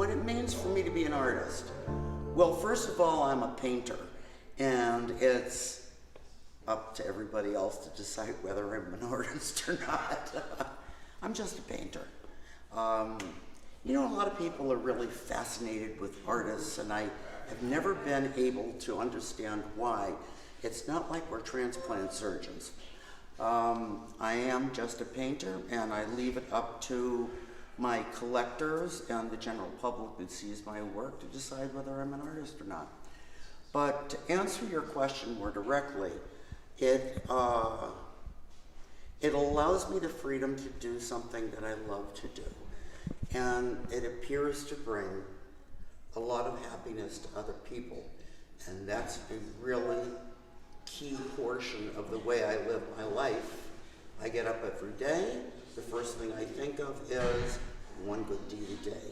what it means for me to be an artist. Well, first of all, I'm a painter, and it's up to everybody else to decide whether I'm an artist or not. I'm just a painter. You know, a lot of people are really fascinated with artists, and I have never been able to understand why. It's not like we're transplant surgeons. I am just a painter, and I leave it up to my collectors and the general public that sees my work to decide whether I'm an artist or not. But to answer your question more directly, it allows me the freedom to do something that I love to do. And it appears to bring a lot of happiness to other people. And that's a really key portion of the way I live my life. I get up every day. The first thing I think of is one good deed a day.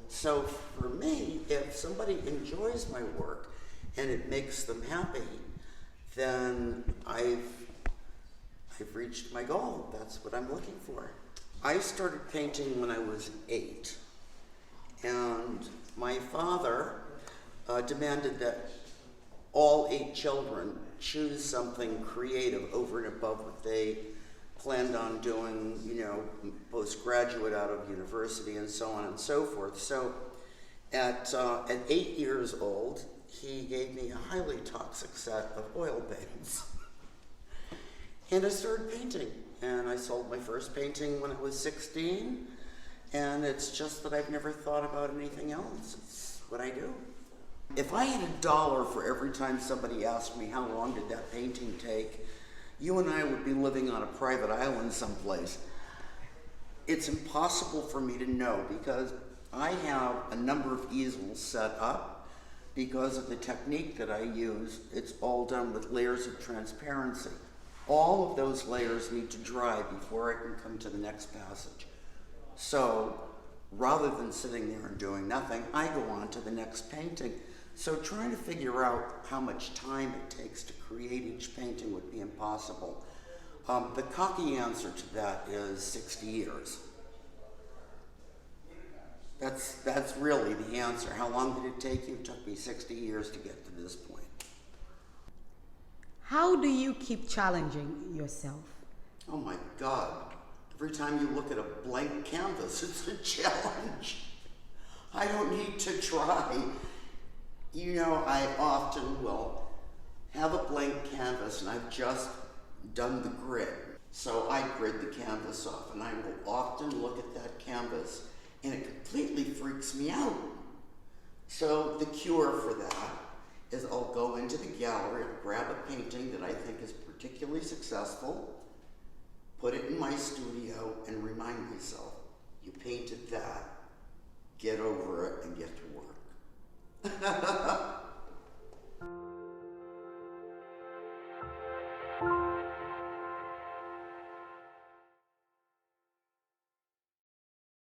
So for me, if somebody enjoys my work and it makes them happy, then I've reached my goal. That's what I'm looking for. I started painting when I was 8, and my father demanded that all 8 children choose something creative over and above what they planned on doing, you know, postgraduate out of university and so on and so forth. So at 8 years old, he gave me a highly toxic set of oil paints. And I started painting, and I sold my first painting when I was 16, and it's just that I've never thought about anything else. It's what I do. If I had $1 for every time somebody asked me how long did that painting take, you and I would be living on a private island someplace. It's impossible for me to know because I have a number of easels set up. Because of the technique that I use, it's all done with layers of transparency. All of those layers need to dry before I can come to the next passage. So rather than sitting there and doing nothing, I go on to the next painting. So trying to figure out how much time it takes to create each painting would be impossible. The cocky answer to that is 60 years. That's really the answer. How long did it take you? It took me 60 years to get to this point. How do you keep challenging yourself? Oh my God. Every time you look at a blank canvas, it's a challenge. I don't need to try. You know, I often will have a blank canvas and I've just done the grid. So I grid the canvas off and I will often look at that canvas and it completely freaks me out. So the cure for that is I'll go into the gallery and grab a painting that I think is particularly successful, put it in my studio, and remind myself, you painted that, get over it and get to work.